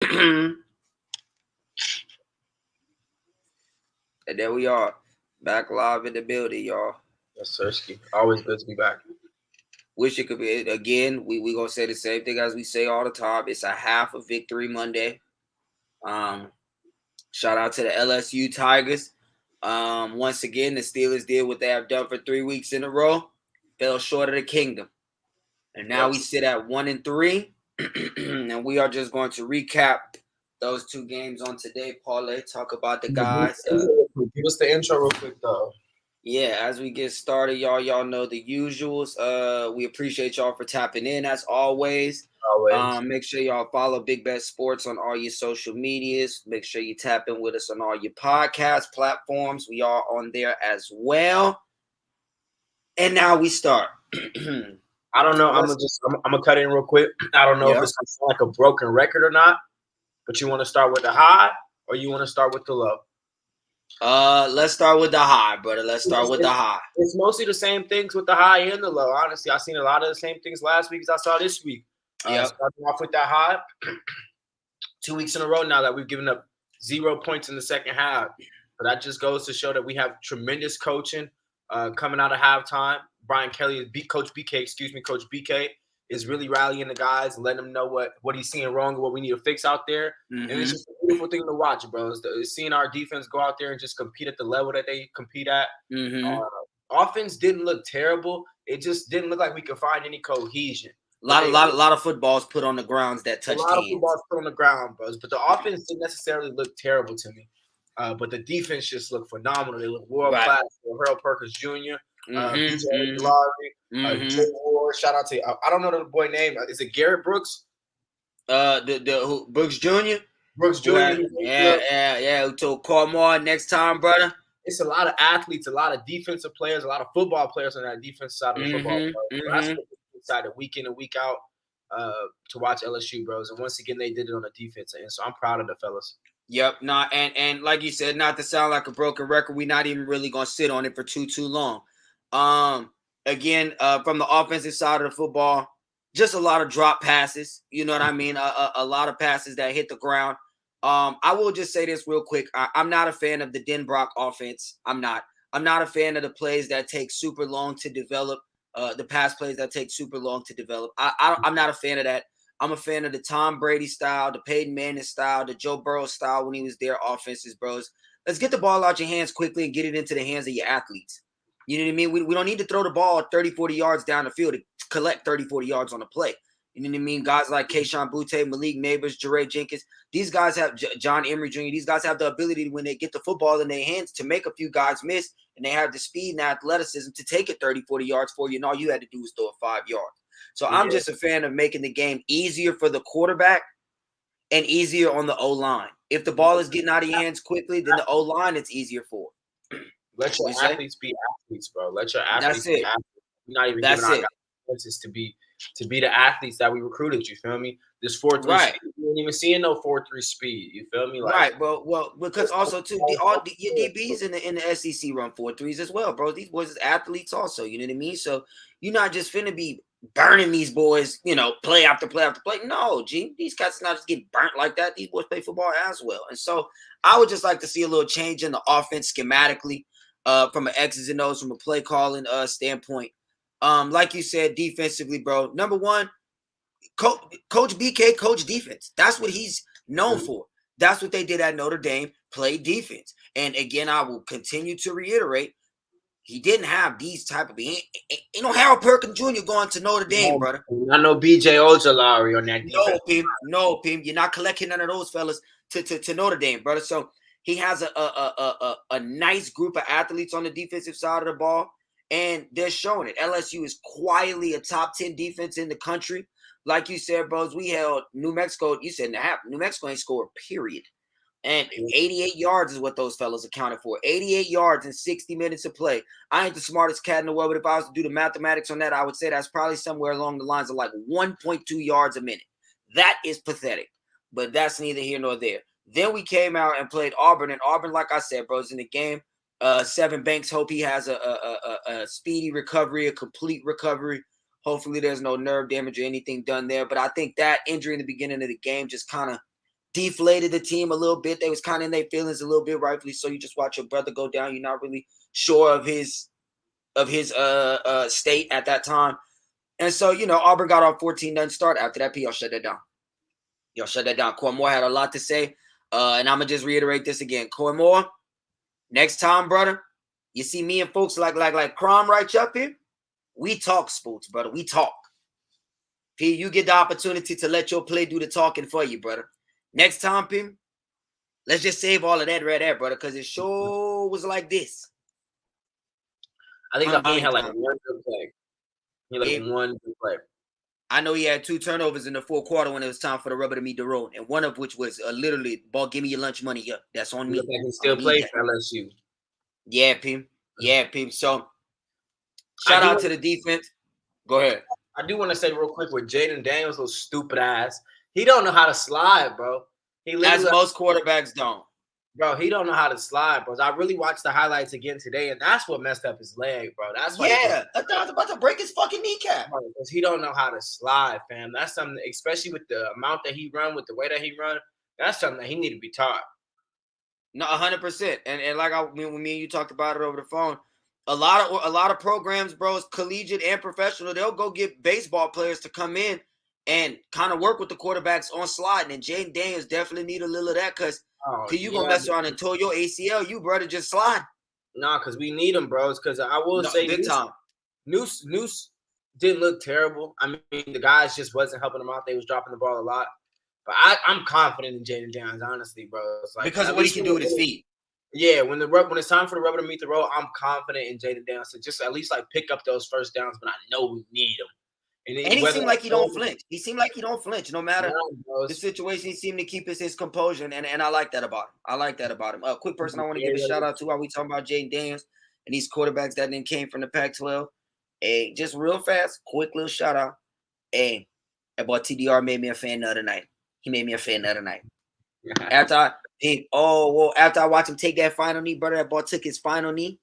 And there we are, back live in the building, y'all. Yes, Sirski. Always good to be back. Wish it could be again. We gonna say the same thing as we say all the time. It's a half a victory Monday. Shout out to the LSU Tigers. Once again, the Steelers did what they have done for 3 weeks in a row. Fell short of the kingdom, and now we sit at 1-3. And we are just going to recap those two games on today. Parlay, talk about the guys. Give us the intro real quick, though. Yeah, as we get started, y'all know the usuals. We appreciate y'all for tapping in as always. Make sure y'all follow Big Bet Sports on all your social medias. Make sure you tap in with us on all your podcast platforms. We are on there as well. And now we start. I don't know. I'm gonna cut in real quick. I don't know if it's gonna sound like a broken record or not, but you want to start with the high or you want to start with the low? Let's start with the high, brother. Let's start with the high. It's mostly the same things with the high and the low. Honestly, I've seen a lot of the same things last week as I saw this week. Starting off with that high, 2 weeks in a row now that we've given up 0 points in the second half. But that just goes to show that we have tremendous coaching coming out of halftime. Brian Kelly, Coach BK is really rallying the guys and letting them know what he's seeing wrong and what we need to fix out there. Mm-hmm. And it's just a beautiful thing to watch, bro. It's seeing our defense go out there and just compete at the level that they compete at. Mm-hmm. Offense didn't look terrible. It just didn't look like we could find any cohesion. A lot of footballs put on the grounds that touched hands. A lot of footballs put on the ground, bros. But the offense didn't necessarily look terrible to me. But the defense just looked phenomenal. They look world class. Harold Perkins Jr., BJ Lowry, Jay Ward. Shout out to I don't know the boy name. Is it Garrett Brooks? Brooks Jr. Brooks Jr. Yeah. Who told Carmar next time, brother? It's a lot of athletes, a lot of defensive players, a lot of football players on that defensive side of the football. So that's excited week in and week out to watch LSU, bros. And once again, they did it on the defense end. So I'm proud of the fellas. Yep. And like you said, not to sound like a broken record, we're not even really gonna sit on it for too long. Again, from the offensive side of the football, just a lot of drop passes. You know what I mean? A lot of passes that hit the ground. I will just say this real quick. I'm not a fan of the Denbrock offense. I'm not a fan of the plays that take super long to develop. The pass plays that take super long to develop. I'm not a fan of that. I'm a fan of the Tom Brady style, the Peyton Manning style, the Joe Burrow style when he was there offenses, bros. Let's get the ball out your hands quickly and get it into the hands of your athletes. You know what I mean? We don't need to throw the ball 30, 40 yards down the field to collect 30, 40 yards on a play. You know what I mean? Guys like Kayshon Boutte, Malik Neighbors, Jaray Jenkins, these guys have John Emery Jr., these guys have the ability when they get the football in their hands to make a few guys miss, and they have the speed and athleticism to take it 30, 40 yards for you, and all you had to do was throw it 5 yards. So I'm just a fan of making the game easier for the quarterback and easier on the O-line. If the ball is getting out of your hands quickly, then the O-line it's easier for. Let your athletes be athletes, bro. Let your athletes be athletes. We're not even giving our guys to be the athletes that we recruited. You feel me? This 4-3 speed, you ain't even seeing no 4-3 speed. You feel me? Like, well, because also too, your DBs in the SEC run 4-3s as well, bro. These boys is athletes also. You know what I mean? So you're not just finna be burning these boys, play after play after play. No, these cats not just get burnt like that. These boys play football as well. And so I would just like to see a little change in the offense schematically, from an X's and O's, from a play calling standpoint. Like you said, defensively, bro. Number one, Coach BK, coach defense. That's what he's known for. That's what they did at Notre Dame, play defense. And again, I will continue to reiterate, he didn't have these type of Harold Perkins Jr. going to Notre Dame, brother. I know BJ Ojolari on that defense. No, Pim. You're not collecting none of those fellas to Notre Dame, brother. So he has a nice group of athletes on the defensive side of the ball, and they're showing it. LSU is quietly a top 10 defense in the country. Like you said, bros, we held New Mexico. You said in the half. New Mexico ain't scored, period. And 88 yards is what those fellas accounted for. 88 yards in 60 minutes of play. I ain't the smartest cat in the world, but if I was to do the mathematics on that, I would say that's probably somewhere along the lines of like 1.2 yards a minute. That is pathetic, but that's neither here nor there. Then we came out and played Auburn, and Auburn, like I said, bros, in the game, Seven Banks, hope he has a speedy recovery, a complete recovery. Hopefully there's no nerve damage or anything done there. But I think that injury in the beginning of the game just kind of deflated the team a little bit. They was kind of in their feelings a little bit, rightfully so. You just watch your brother go down. You're not really sure of his state at that time. And so, Auburn got off 14-0 start. After that, y'all shut that down. Y'all shut that down. Coy Moore had a lot to say. And I'm going to just reiterate this again. Coy Moore, next time, brother, you see me and folks like Kramm right up here, we talk sports, brother. We talk. P, you get the opportunity to let your play do the talking for you, brother. Next time, P, let's just save all of that right there, brother, because it sure was like this. I think he had like one good play. He had like one good play. I know he had 2 turnovers in the fourth quarter when it was time for the rubber to meet the road, and one of which was literally, ball, give me your lunch money. Yeah, that's on me. Like he still plays for LSU. Yeah, Pim. Yeah, Pim. So, shout out to the defense. Go ahead. I do want to say real quick with Jaden Daniels, little stupid ass. He don't know how to slide, bro. As most quarterbacks don't. Bro, he don't know how to slide, bro. I really watched the highlights again today, and that's what messed up his leg, bro. That's why. Yeah, I thought I was about to break his fucking kneecap. Because he don't know how to slide, fam. That's something, especially with the amount that he run, with the way that he run. That's something that he need to be taught. No, 100%. And like when me and you talked about it over the phone, a lot of programs, bro, collegiate and professional, they'll go get baseball players to come in and kind of work with the quarterbacks on sliding. And Jaden Daniels definitely need a little of that because you gonna mess around and tear your ACL, you brother just slide. Nah, because we need him, bros. Because I will say big time. Noose didn't look terrible. I mean, the guys just wasn't helping him out. They was dropping the ball a lot. But I'm confident in Jaden Daniels, honestly, bro. It's like, because of what he can do with his feet. Yeah, when it's time for the rubber to meet the road, I'm confident in Jaden Daniels to just at least like pick up those first downs. But I know we need him. And he seemed like he don't flinch. He seemed like he don't flinch, no matter the situation. He seemed to keep his composure, and I like that about him. I like that about him. A quick person I want to give a shout out to while we talking about Jaden Daniels and these quarterbacks that then came from the Pac-12. Hey, just real fast, quick little shout out. Hey, that boy TDR made me a fan the other night. He made me a fan the other night. After I watched him take that final knee, brother, that boy took his final knee.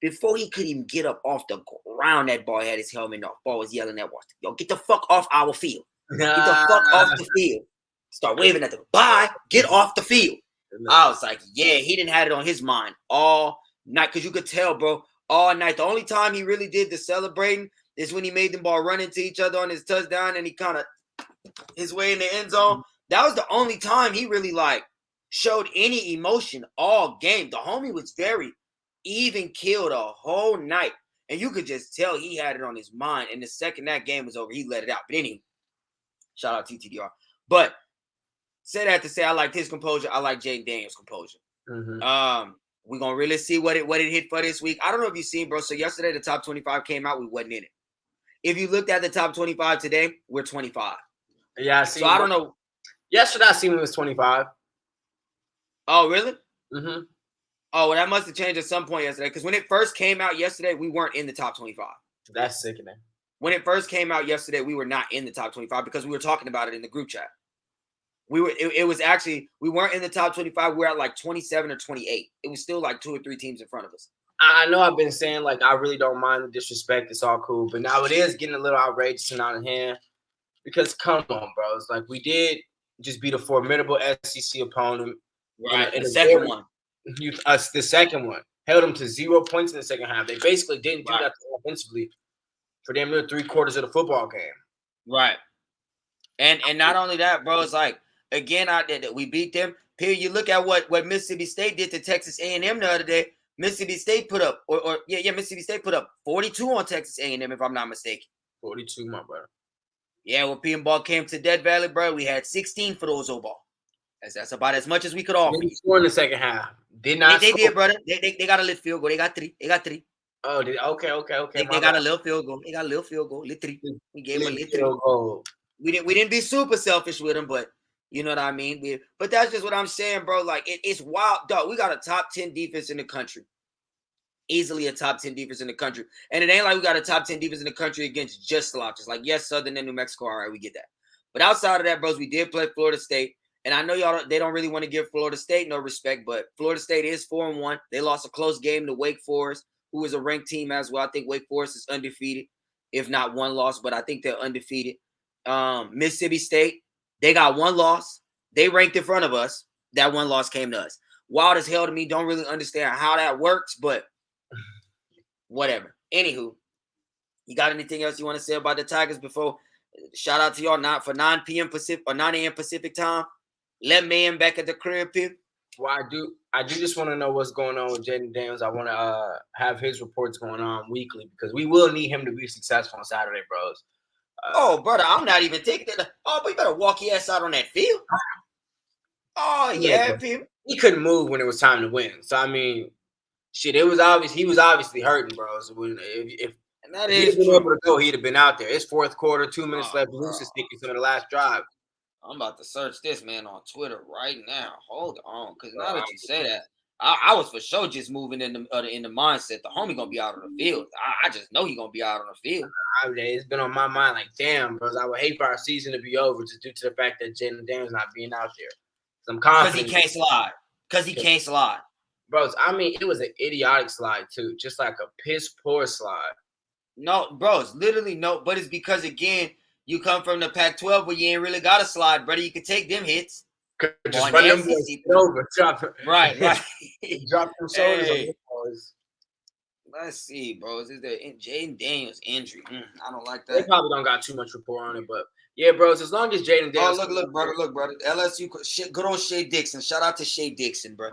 Before he could even get up off the ground, that boy had his helmet off. Boy was yelling at Washington, yo, get the fuck off our field. Get the fuck off the field. Start waving at them. Bye. Get off the field. I was like, yeah, he didn't have it on his mind all night. Because you could tell, bro, all night. The only time he really did the celebrating is when he made them ball run into each other on his touchdown and he kind of his way in the end zone. That was the only time he really like showed any emotion all game. The homie was very even killed a whole night. And you could just tell he had it on his mind. And the second that game was over, he let it out. But anyway, shout out TTDR. But say that to say I liked his composure. I like Jaden Daniels' composure. Mm-hmm. We're going to really see what it hit for this week. I don't know if you've seen, bro. So yesterday, the top 25 came out. We wasn't in it. If you looked at the top 25 today, we're 25. Yeah, I see. So I don't know. Yesterday, I seen it was 25. Oh, really? Mm-hmm. Oh, well, that must have changed at some point yesterday. Because when it first came out yesterday, we weren't in the top 25. That's sickening. When it first came out yesterday, we were not in the top 25 because we were talking about it in the group chat. It was actually, we weren't in the top 25. We were at like 27 or 28. It was still like 2 or 3 teams in front of us. I know I've been saying, like, I really don't mind the disrespect. It's all cool. But now it is getting a little outrageous and out of hand. Because, come on, bro. It's like we did just beat a formidable SEC opponent. Right, the second one. The second one. Held them to 0 points in the second half. They basically didn't do that offensively for them 3/4 of the football game. Right. And not only that, bro, it's like, again, we beat them. Here, you look at what Mississippi State did to Texas A&M the other day. Mississippi State put up, Mississippi State put up 42 on Texas A&M, if I'm not mistaken. 42, my brother. Yeah, when P and Ball came to Death Valley, bro, we had 16 for those O-Ball. That's about as much as we could offer. They scored in the second half. Did not. They did, brother. They got a little field goal. They got 3. Oh, okay. They got a little field goal. Little 3. We gave them a little 3. We didn't be super selfish with them, but you know what I mean. But that's just what I'm saying, bro. Like it's wild, dog. We got a top 10 defense in the country. Easily a top 10 defense in the country. And it ain't like we got a top 10 defense in the country against just slouches. Like, yes, Southern and New Mexico, all right, we get that. But outside of that, bros, we did play Florida State. And I know they don't really want to give Florida State no respect, but Florida State is 4-1. They lost a close game to Wake Forest, who is a ranked team as well. I think Wake Forest is undefeated, if not 1 loss, but I think they're undefeated. Mississippi State, they got 1 loss. They ranked in front of us. That one loss came to us. Wild as hell to me. Don't really understand how that works, but whatever. Anywho, you got anything else you want to say about the Tigers before? Shout out to y'all not for 9 p.m. Pacific or 9 a.m. Pacific time. Let man back at the crib, Pip. Well, I do just want to know what's going on with Jaden Daniels. I want to have his reports going on weekly because we will need him to be successful on Saturday, bros. Brother, I'm not even thinking that. But you better walk your ass out on that field. Yeah, Pip. He couldn't move when it was time to win. So I mean, shit, it was obvious he was obviously hurting, bro. So if that he'd been able to go, he'd have been out there. It's fourth quarter, 2 minutes left. Bruce is thinking some of the last drive. I'm about to search this man on Twitter right now. Hold on, because now that you say that, I was for sure just moving in the mindset. The homie gonna be out on the field. I just know he gonna be out on the field. It's been on my mind like, damn, bros. I would hate for our season to be over just due to the fact that Jaden Daniels not being out there. I'm confident because he can't slide. Bros, I mean, it was an idiotic slide too, just like a piss poor slide. No, bros, literally no. But it's because again, you come from the Pac-12 where you ain't really got to slide, brother. You can take them hits. Just run them over, drop it. Right. Drop them shoulders on the boys. Let's see, bro. Is there Jaden Daniels injury? I don't like that. They probably don't got too much rapport on it, but yeah, bros. As long as Jaden Daniels. Look, brother. LSU, good old Shea Dixon. Shout out to Shea Dixon, bro.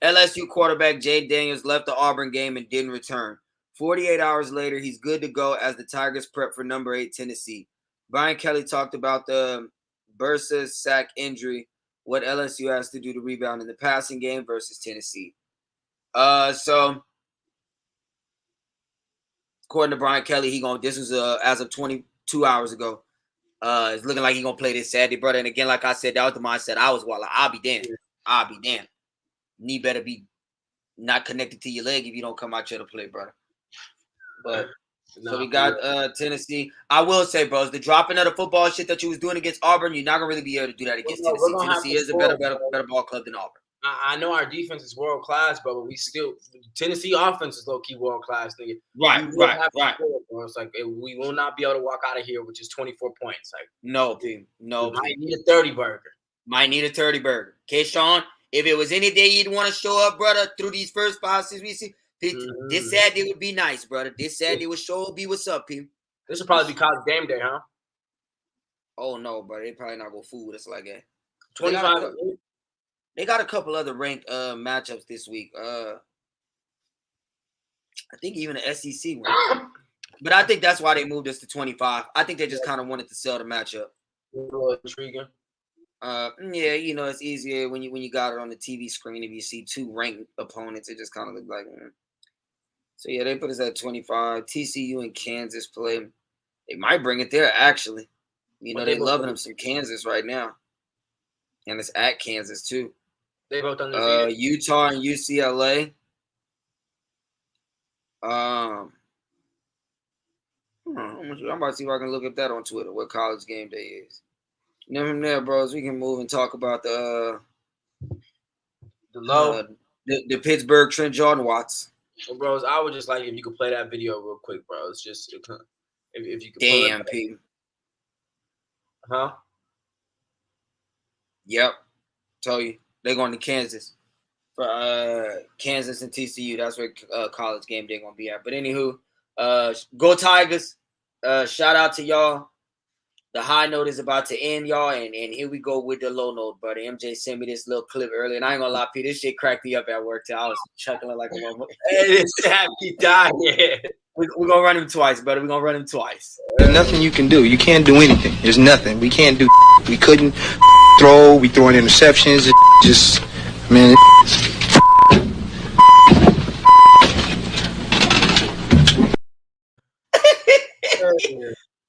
LSU quarterback Jaden Daniels left the Auburn game and didn't return. 48 hours later, he's good to go as the Tigers prep for number 8 Tennessee. Brian Kelly talked about the Bursa sack injury, what LSU has to do to rebound in the passing game versus Tennessee. So according to Brian Kelly, this was as of 22 hours ago. It's looking like he's gonna play this Saturday, brother. And again, like I said, that was the mindset I was. Well, I'll be damned. Knee better be not connected to your leg if you don't come out here to play, brother. But so we got Tennessee. I will say, bros, the dropping of the football shit that you was doing against Auburn, you're not gonna really be able to do that against Tennessee. Tennessee is a better ball club than Auburn. I know our defense is world class, but we still Tennessee offense is low key world class, nigga. Right. It's like we will not be able to walk out of here with just 24 points. Like no, team. Might need a 30 burger. Okay, Sean. If it was any day you'd want to show up, brother, through these first 5-6 weeks, this Saturday would be nice, brother. This Saturday would sure be what's up, people. This would probably be college game day, huh? Oh no, brother. They probably not go fool with us like that. 25. They got a couple other ranked matchups this week. I think even the SEC one. But I think that's why they moved us to 25. I think they just kind of wanted to sell the matchup. A little intriguing. Yeah, it's easier when you got it on the TV screen. If you see two ranked opponents, it just kind of look like. So yeah, they put us at 25. TCU and Kansas play. They might bring it there actually. They loving them some Kansas right now, and it's at Kansas too. They both undefeated. Utah and UCLA. I'm about to see if I can look up that on Twitter. What college game day is? And then from there, bros, we can move and talk about the Pittsburgh Trent Jordan Watts. Well, bros, I would just like if you could play that video real quick, bro. It's just if you could. Damn, P. Huh? Yep. Tell you they're going to Kansas for Kansas and TCU. That's where college game day gonna be at. But anywho, go Tigers! Shout out to y'all. The high note is about to end, y'all, and here we go with the low note, buddy. MJ sent me this little clip earlier, and I ain't gonna lie, P, this shit cracked me up at work too. I was chuckling like a motherfucker. Hey, this happy die. We're gonna run him twice, buddy. We're gonna run him twice. There's nothing you can do. You can't do anything. There's nothing. We can't do. We couldn't throw. We throwing interceptions. Just, man.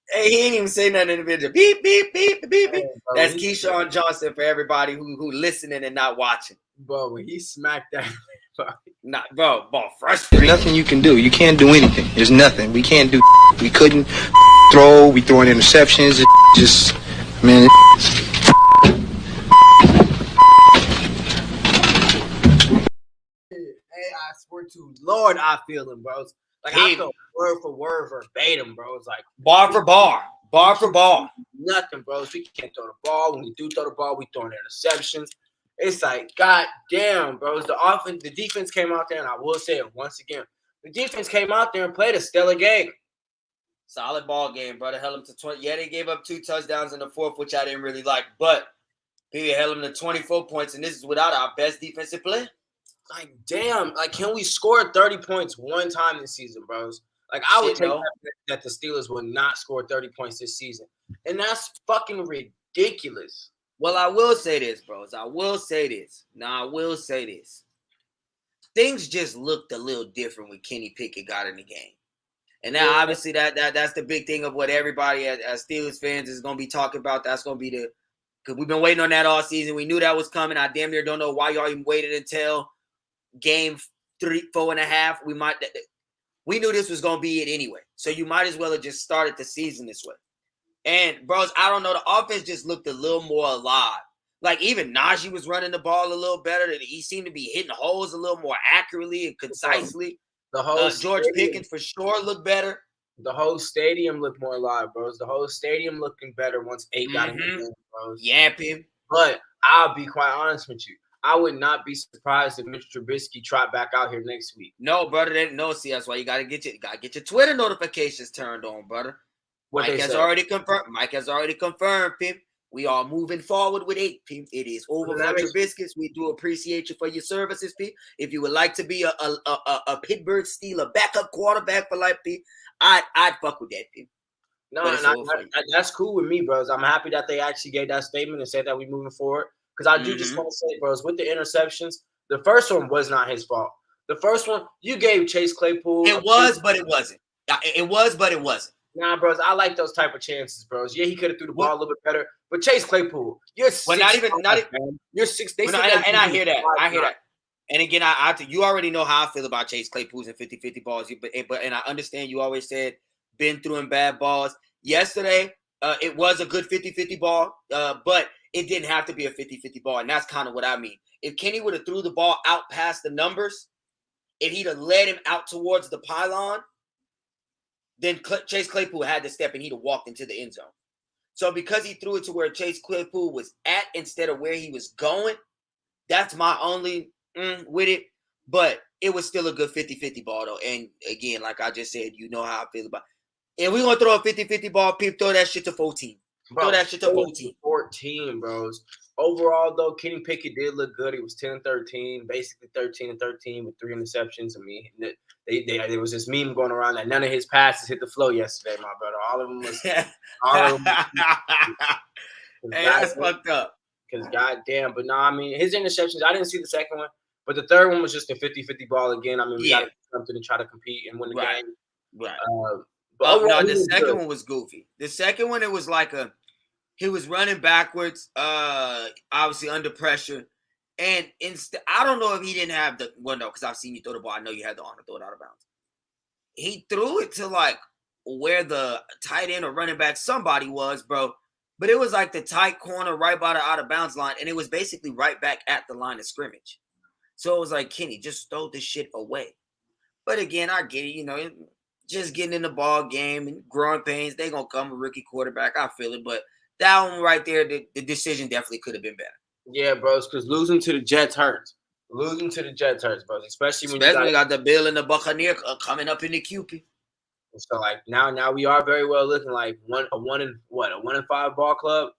Hey, he ain't even say nothing in the video. Beep, beep, beep, beep, beep. That's Keyshawn Johnson for everybody who listening and not watching. Bro, when he smacked that, bro, frustrating. There's nothing you can do. You can't do anything. There's nothing. We can't do. We couldn't throw. We throwing interceptions. Just, man. Hey, I swear to Lord, I feel him, bros. Like I feel word for word verbatim, bro. It's like bar for bar. Ball for ball. Nothing, bros. We can't throw the ball. When we do throw the ball, we throwing interceptions. It's like, god damn, bros. The defense came out there, and I will say it once again. The defense came out there and played a stellar game. Solid ball game, brother. Held them to 20. Yeah, they gave up 2 touchdowns in the fourth, which I didn't really like. But he held them to 24 points, and this is without our best defensive player. Like, damn. Like, can we score 30 points one time this season, bros? Like, I would take that the Steelers will not score 30 points this season. And that's fucking ridiculous. Well, I will say this, bros. I will say this. Things just looked a little different when Kenny Pickett got in the game. And now, obviously, that's the big thing of what everybody as Steelers fans is going to be talking about. That's going to be because we've been waiting on that all season. We knew that was coming. I damn near don't know why y'all even waited until game 3, 4.5. We knew this was going to be it anyway. So you might as well have just started the season this way. And, bros, I don't know. The offense just looked a little more alive. Like, even Najee was running the ball a little better. He seemed to be hitting holes a little more accurately and concisely. The whole George Pickens for sure looked better. The whole stadium looked more alive, bros. The whole stadium looking better once 8 got in the game, bros. Yapping. But I'll be quite honest with you. I would not be surprised if Mr. Trubisky trot back out here next week. No, brother. No, see, that's why you gotta get your Twitter notifications turned on, brother. Mike has already confirmed, Pimp. We are moving forward with 8, Pimp. It is over for Trubisky. We do appreciate you for your services, Pimp. If you would like to be a Pittsburgh Steelers backup quarterback for life, Pimp, I'd fuck with that, Pimp. No, that's cool with me, bros. I'm happy that they actually gave that statement and said that we're moving forward. Because I do just want to say, bros, with the interceptions, the first one was not his fault. The first one, you gave Chase Claypool. It was, but it wasn't. It was, but it wasn't. Nah, bros, I like those type of chances, bros. Yeah, he could have threw the ball a little bit better, but Chase Claypool, you're 6'5", well, not even. You're 6. And I hear that. I hear that. And again, you already know how I feel about Chase Claypool's and 50-50 balls. But I understand you always said been through in bad balls. Yesterday, it was a good 50-50 ball, but it didn't have to be a 50-50 ball, and that's kind of what I mean. If Kenny would have threw the ball out past the numbers, if he'd have led him out towards the pylon, then Chase Claypool had to step and he'd have walked into the end zone. So because he threw it to where Chase Claypool was at instead of where he was going, that's my only with it. But it was still a good 50-50 ball, though. And again, like I just said, you know how I feel about it. And we're going to throw a 50-50 ball, Pip, throw that shit to 14. Bro, throw that shit to 14. 14, bros. Overall, though, Kenny Pickett did look good. He was 10-13, basically 13-13 with 3 interceptions. I mean, there was this meme going around that none of his passes hit the floor yesterday, my brother. All of them was. Hey, that's fucked up. Because goddamn, but no, I mean, his interceptions. I didn't see the second one, but the third one was just a 50-50 ball again. I mean, we got to do something to try to compete and win the game. Right. But no, the second one was goofy. The second one, it was like he was running backwards, obviously under pressure. And I don't know if he didn't have because I've seen you throw the ball. I know you had the arm to throw it out of bounds. He threw it to like where the tight end or running back somebody was, bro. But it was like the tight corner right by the out of bounds line. And it was basically right back at the line of scrimmage. So it was like, Kenny, just throw this shit away. But again, I get it, just getting in the ball game and growing pains. They're going to come a rookie quarterback. I feel it. But that one right there, the decision definitely could have been better. Yeah, bros, because losing to the Jets hurts. Losing to the Jets hurts, bros. Especially when you got the Bill and the Buccaneer coming up in the QP. So like now we are very well looking like a 1-5 ball club.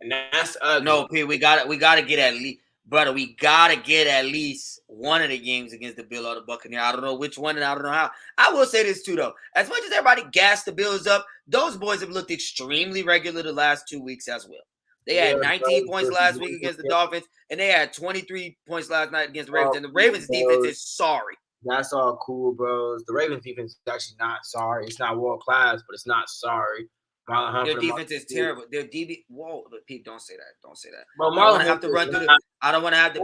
And that's ugly. No, P, we gotta get at least, brother. We gotta get at least one of the games against the Bill or the Buccaneer. I don't know which one, and I don't know how. I will say this too, though. As much as everybody gassed the Bills up, those boys have looked extremely regular the last 2 weeks as well. They had 19 points last week against the Dolphins, and they had 23 points last night against the Ravens. And the Ravens defense is sorry. That's all cool, bros. The Ravens defense is actually not sorry. It's not world class, but it's not sorry. Their defense is terrible. Their DB. Whoa, Pete, don't say that. Don't say that. Bro, I don't want to have to run through. I don't want to have to.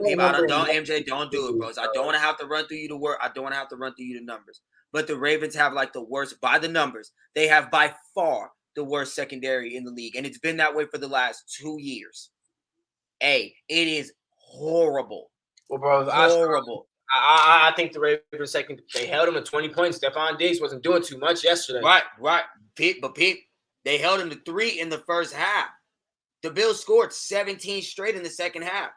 Don't MJ. Don't do it, bros. I don't want to have to run through you the word. I don't want to have to run through you the numbers. But the Ravens have like the worst by the numbers. They have by far the worst secondary in the league, and it's been that way for the last 2 years. It is horrible. Well, bro, horrible. I think the Ravens second, they held him to 20 points. Stephon Diggs wasn't doing too much yesterday. Right. Pete, they held him to 3 in the first half. The Bills scored 17 straight in the second half.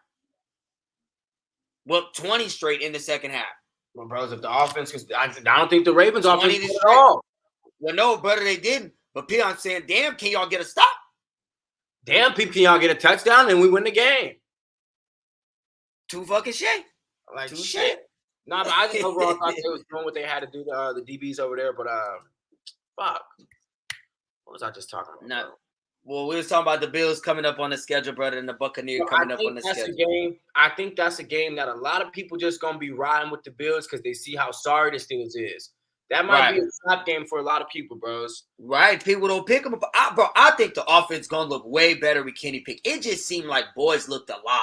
Well, 20 straight in the second half. Well, bros, if the offense, because I don't think the Ravens offense did at all. Well, no, brother, they didn't. But Pete, I'm saying, damn, can y'all get a stop? Damn, can y'all get a touchdown and we win the game? Too fucking shit. Like too shit. Nah, but I just overall thought they was doing what they had to do to the DBs over there. But fuck, what was I just talking about? No. Well, we was talking about the Bills coming up on the schedule, brother, and the Buccaneers coming up on the schedule. I think that's a game that a lot of people just gonna be riding with the Bills because they see how sorry the Steelers is. That might be a trap game for a lot of people, bros. Right. People don't pick them up. I think the offense gonna look way better with Kenny Pickett. It just seemed like boys looked alive.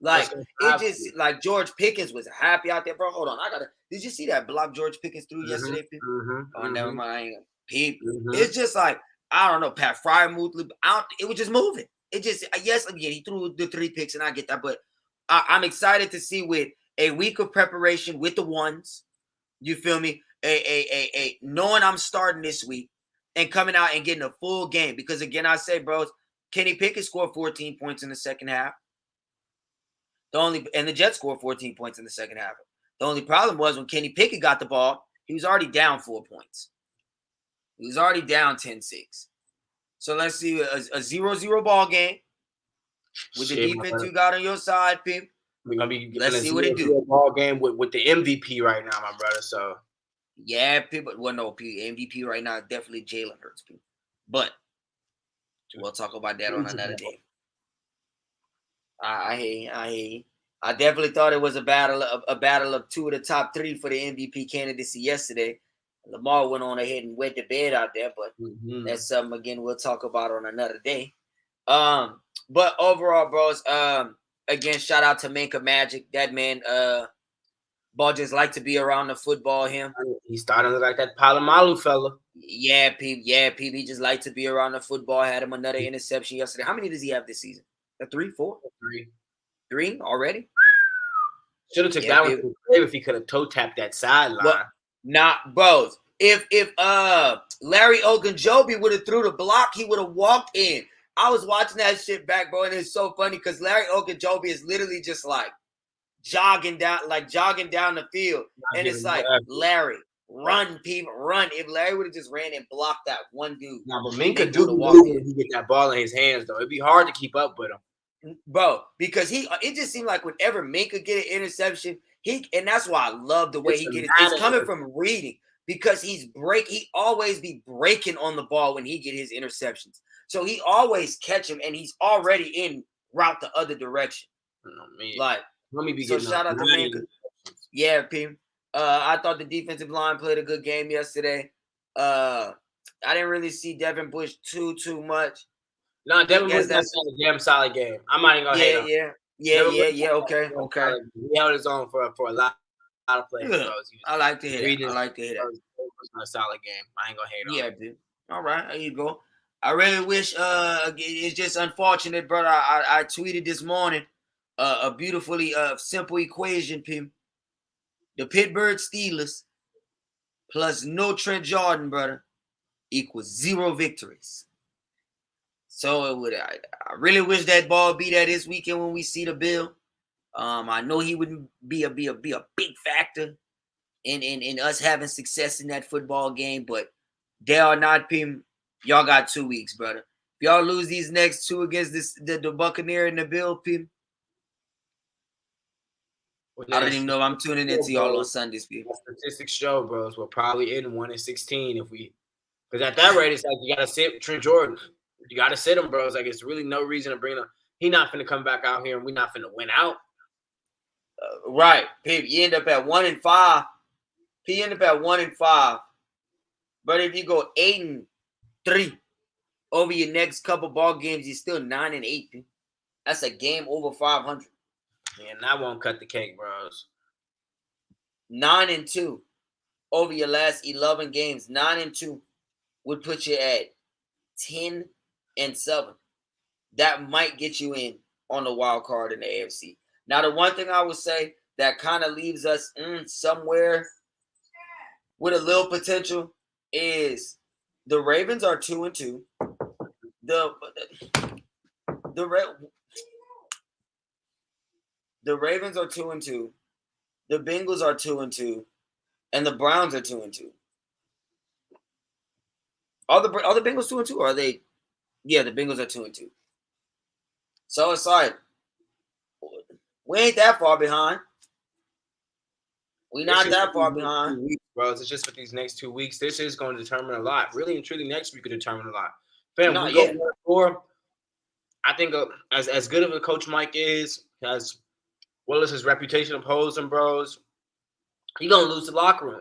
Like it just like George Pickens was happy out there, bro. Hold on, did you see that block George Pickens threw yesterday? Oh, never mind. It's just like I don't know. Pat Fryer moved. It was just moving. It just again he threw the 3 picks, and I get that, but I'm excited to see with a week of preparation with the ones. You feel me? Knowing I'm starting this week and coming out and getting a full game because again I say, bros, Kenny Pickett scored 14 points in the second half. And the Jets scored 14 points in the second half. The only problem was when Kenny Pickett got the ball, he was already down 4 points. He was already down 10-6. So let's see a 0-0 ball game with the defense you got on your side, Pimp. We're gonna be let's see what it do. Ball game with the MVP right now, my brother. So yeah, people. Well, no, MVP right now definitely Jalen Hurts, people. But we'll talk about that on another day. I hear you. I definitely thought it was a battle of 2 of the top 3 for the MVP candidacy yesterday. Lamar went on ahead and wet the bed out there, but that's something again we'll talk about on another day. But overall, bros, again, shout out to Minka Magic. That man, ball just like to be around the football. Him, he started like that Palomalu fella. Yeah, Pete. He just like to be around the football. Had him another interception yesterday. How many does he have this season? 3, 4? 3 already? Should have took that one to grave if he could have toe tapped that sideline. Well, bros. If Larry Ogunjobi would have threw the block, he would have walked in. I was watching that shit back, bro, and it's so funny because Larry Ogunjobi is literally just like jogging down the field, and it's like Larry, run, people, run. If Larry would have just ran and blocked that one dude, but Minka do when he get that ball in his hands, though. It'd be hard to keep up with him, bro, because it just seemed like whenever Minka get an interception, and that's why I love the way he get it. It's coming from reading because he always be breaking on the ball when he get his interceptions. So he always catch him, and he's already in route the other direction. Like, let me be so shout out to Minka. Yeah, P. I thought the defensive line played a good game yesterday. I didn't really see Devin Bush too much. No, Devin Bush that's a damn solid game. I'm not even gonna hate him. Yeah. Okay. He held his own for a lot of plays. Yeah. I like to hear that. It was a solid game. I ain't gonna hate on him. Yeah, dude. All right, there you go. I really wish. It's just unfortunate, brother. I tweeted this morning a beautifully simple equation, Pim. The Pittsburgh Steelers plus no Trent Jordan, brother, equals 0 victories. So I really wish that ball be there this weekend when we see the Bill. I know he would be a big factor in us having success in that football game, but they are not, Pim. Y'all got 2 weeks, brother. If y'all lose these next 2 against the Buccaneer and the Bill, Pim, I don't even know if I'm tuning into y'all on Sundays, people. Statistics show, bros, we're probably in 1-16 because at that rate, it's like you gotta sit Trent Jordan. You gotta sit him, bros. Like it's really no reason to bring him. He not finna come back out here, and we not finna win out. Right, Pip. You end up at 1-5. He end up at 1-5. But if you go 8-3 over your next couple ball games, you're still 9-8. Pip. That's a game over 500. Man, that won't cut the cake, bros. 9-2 over your last 11 games. 9-2 would put you at 10-7. That might get you in on the wild card in the AFC. Now, the one thing I would say, that kind of leaves us somewhere with a little potential is the Ravens are 2-2. The Ravens are 2-2. The Bengals are 2-2, and the Browns are 2-2. Are the Bengals 2-2? Or are they? Yeah, the Bengals are 2-2. So it's like we ain't that far behind. We not that far behind, weeks, bro. It's just with these next 2 weeks. This is going to determine a lot. Really and truly, next week could determine a lot. Fam, we go 1-4. I think as good of a coach Mike is, as well as his reputation upholds him, bros, he gonna lose the locker room.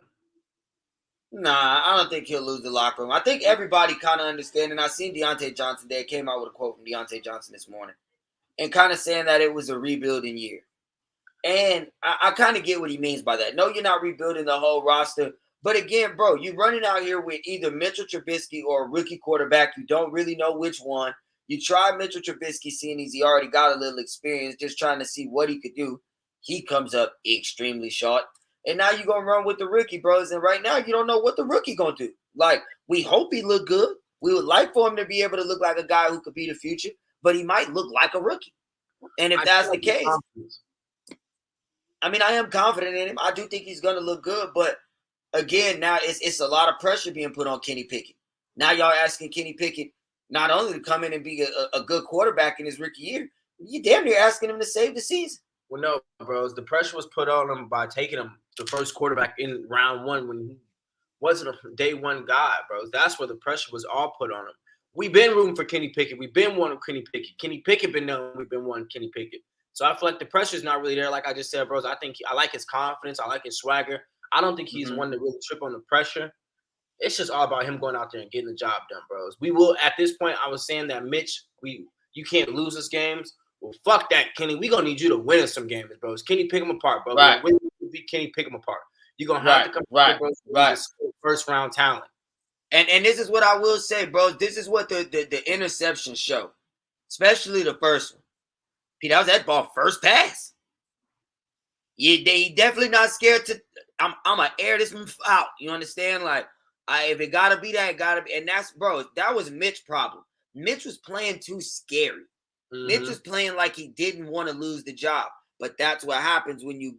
Nah, I don't think he'll lose the locker room. I think everybody kind of understands, and I seen Deontay Johnson there. Came out with a quote from Deontay Johnson this morning, and kind of saying that it was a rebuilding year. And I kind of get what he means by that. No, you're not rebuilding the whole roster. But again, bro, you're running out here with either Mitchell Trubisky or a rookie quarterback. You don't really know which one. You try Mitchell Trubisky, seeing he already got a little experience, just trying to see what he could do. He comes up extremely short. And now you're going to run with the rookie, bros. And right now, you don't know what the rookie going to do. Like, we hope he look good. We would like for him to be able to look like a guy who could be the future. But he might look like a rookie. And if that's the case, I mean, I am confident in him. I do think he's going to look good. But, again, now it's a lot of pressure being put on Kenny Pickett. Now y'all asking Kenny Pickett not only to come in and be a good quarterback in his rookie year, you damn near asking him to save the season. Well, no, bros. The pressure was put on him by taking him the first quarterback in round one when he wasn't a day one guy, bros. That's where the pressure was all put on him. We've been rooting for Kenny Pickett. We've been wanting Kenny Pickett. Kenny Pickett been known we've been wanting Kenny Pickett. So I feel like the pressure's not really there. Like I just said, bros, I like his confidence. I like his swagger. I don't think he's one to really trip on the pressure. It's just all about him going out there and getting the job done, bros. We will, at this point, I was saying that, Mitch, you can't lose us games. Well, fuck that, Kenny. We going to need you to win us some games, bros. Kenny, pick them apart, bro. Right. When you beat Kenny, pick them apart. You're going to have to come back, bros. Right. First-round talent. And this is what I will say, bro. This is what the interceptions show, especially the first one. Pete, that was that ball first pass. Yeah, they definitely not scared to. I'm gonna air this out. You understand? Like, if it gotta be that, it gotta be. And that's, bro. That was Mitch's problem. Mitch was playing too scary. Mitch was playing like he didn't want to lose the job. But that's what happens when you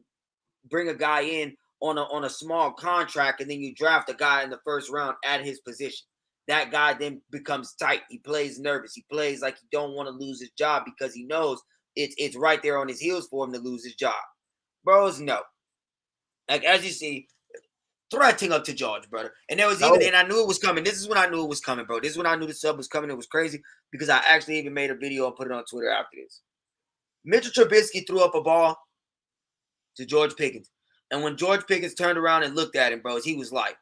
bring a guy in on a small contract and then you draft a guy in the first round at his position. That guy then becomes tight. He plays nervous. He plays like he don't want to lose his job because he knows it's right there on his heels for him to lose his job. Bros, no. Like, as you see, threatening up to George, brother. And there was and I knew it was coming. This is when I knew it was coming, bro. This is when I knew the sub was coming. It was crazy because I actually even made a video and put it on Twitter after this. Mitchell Trubisky threw up a ball to George Pickens. And when George Pickens turned around and looked at him, bros, he was like,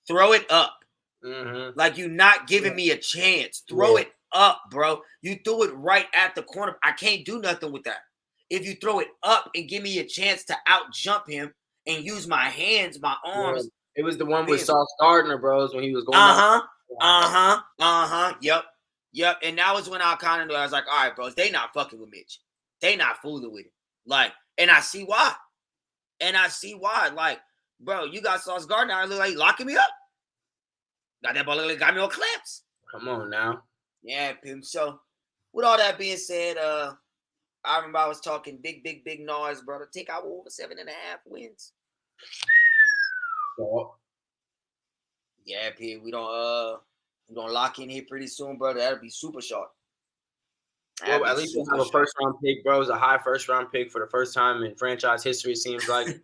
throw it up. Like, you're not giving me a chance. Throw it up, bro. You threw it right at the corner. I can't do nothing with that. If you throw it up and give me a chance to out jump him and use my hands, my arms. It was the one with Sauce Gardner, bros, when he was going Yep. And that was when I kind of knew. I was like, all right, bros, they not fucking with Mitch. They not fooling with him. Like, and I see why. Like, bro, you got Sauce Gardner. I look like locking me up. Got that ball, got me on clamps. Come on now. Yeah, Pim. So, with all that being said, I remember I was talking big noise, brother. Take out over 7.5 wins. Yeah, P. We don't lock in here pretty soon, brother. That'll be super short. Well, at least we'll have a first-round pick, bro. It's a high first-round pick for the first time in franchise history, it seems like.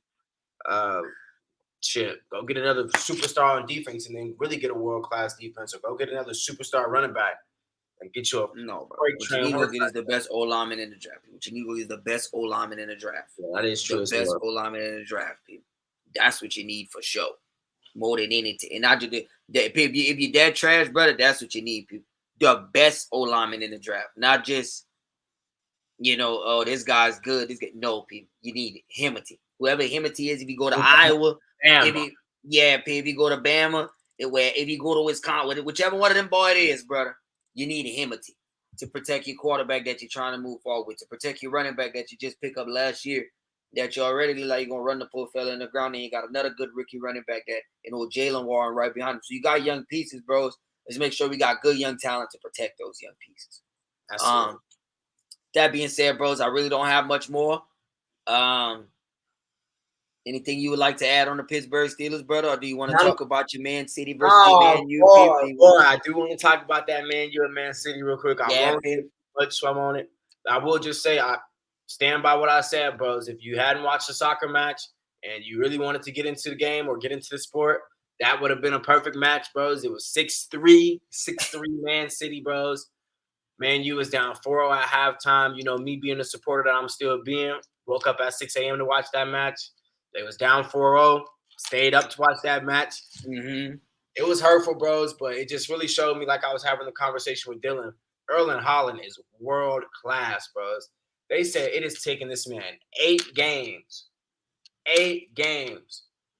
Shit, go get another superstar on defense and then really get a world-class defense, or go get another superstar running back and get you a bro. What you need to get is the best O-lineman in the draft. What you need to get is the best O-lineman in the draft. Yeah, that is true. The best O-lineman in the draft, people. That's what you need for sure. More than anything. And not just if you're that trash, brother, that's what you need, people. The best O-lineman in the draft. Not just, this guy's good. No, people. You need Himothy. Whoever Himothy is, if you go to Iowa, if you go to Bama, if you go to Wisconsin, whichever one of them boy it is, brother, you need Himothy. to protect your quarterback that you're trying to move forward with, to protect your running back that you just picked up last year, that you already like you're gonna run the poor fella in the ground, and you got another good rookie running back that Jalen Warren right behind him. So you got young pieces, bros. Let's make sure we got good young talent to protect those young pieces. That being said, bros, I really don't have much more. Anything you would like to add on the Pittsburgh Steelers, brother, or do you want to talk about your Man City versus your Man U? Boy, I do want to talk about that Man U and Man City real quick. I won't get much swim on it. I will just say I stand by what I said, bros. If you hadn't watched the soccer match and you really wanted to get into the game or get into the sport, that would have been a perfect match, bros. It was 6-3 Man City, bros. Man U was down 4-0 at halftime. Me being the supporter that I'm still being, woke up at 6 a.m. to watch that match. They was down 4-0, stayed up to watch that match. Mm-hmm. It was hurtful, bros, but it just really showed me, like I was having the conversation with Dylan, Erling Haaland is world class, bros. They said it has taken this man 8 games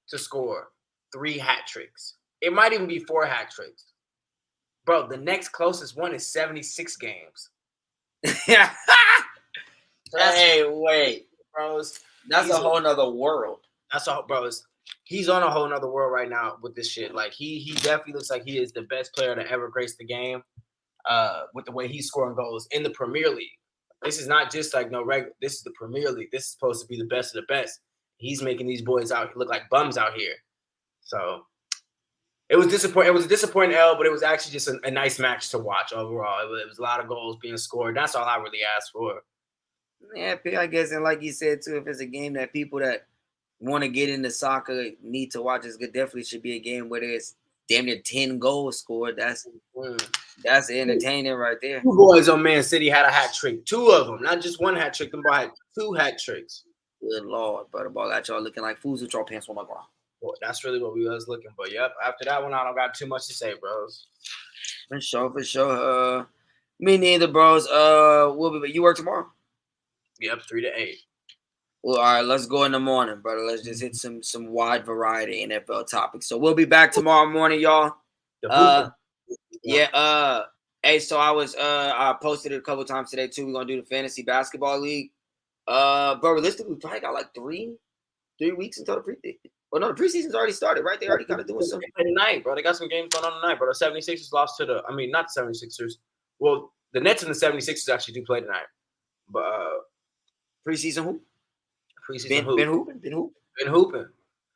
to score 3 hat tricks. It might even be 4 hat tricks. Bro, the next closest one is 76 games. Hey, wait. Bros. That's a whole nother world. Bros. He's on a whole nother world right now with this shit. Like, he definitely looks like he is the best player to ever grace the game with the way he's scoring goals in the Premier League. This is not just like this is the Premier League. This is supposed to be the best of the best. He's making these boys out look like bums out here. So it was disappointing. It was a disappointing L, but it was actually just a nice match to watch overall. It was a lot of goals being scored. That's all I really asked for. Yeah, I guess, and like you said too, if it's a game that people that want to get into soccer need to watch, it definitely should be a game where there's damn near 10 goals scored. That's entertaining right there. 2 boys on Man City had a hat trick. 2 of them, not just 1 hat trick. Them boys had 2 hat tricks. Good Lord, Butterball got y'all looking like fools with y'all pants on the ground. Boy, that's really what we was looking for. Yep. After that one, I don't got too much to say, bros. For sure. Me neither, bros. You work tomorrow? Yep, 3 to 8. Well, all right, let's go in the morning, brother. Let's just hit some wide variety NFL topics. So we'll be back tomorrow morning, y'all. Hey, so I posted it a couple times today too. We're gonna do the fantasy basketball league. But realistically, we probably got like 3 weeks until the preseason. Well, no, the preseason's already started, right? They already kind of doing something tonight, bro. They got some games going on tonight, bro. The 76ers lost to not the 76ers. Well, the Nets and the 76ers actually do play tonight. But preseason who? Preseason who? Been hooping.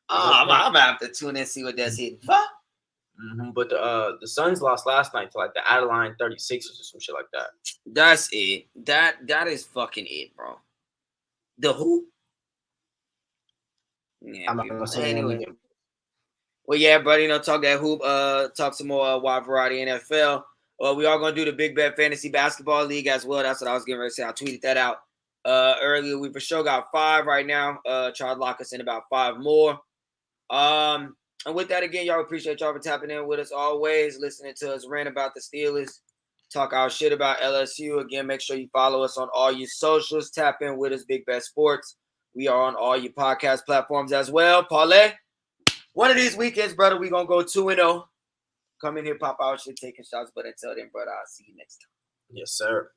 I'm gonna have to tune in and see what that's hitting. But the Suns lost last night to like the Adeline 36ers or some shit like that. That's it. That is fucking it, bro. The who? Yeah, I'm not gonna say anyway. Well, yeah, buddy, talk that hoop, talk some more wide variety NFL. We are gonna do the Big Bet Fantasy Basketball League as well. That's what I was getting ready to say. I tweeted that out earlier. We for sure got 5 right now. Try to lock us in about 5 more. And with that, again, y'all appreciate y'all for tapping in with us always, listening to us rant about the Steelers, talk our shit about LSU. Again, make sure you follow us on all your socials. Tap in with us, Big Bet Sports. We are on all your podcast platforms as well. Parlay, one of these weekends, brother, we're going to go 2-0. Come in here, pop out shit, taking shots. But until then, brother, I'll see you next time. Yes, sir.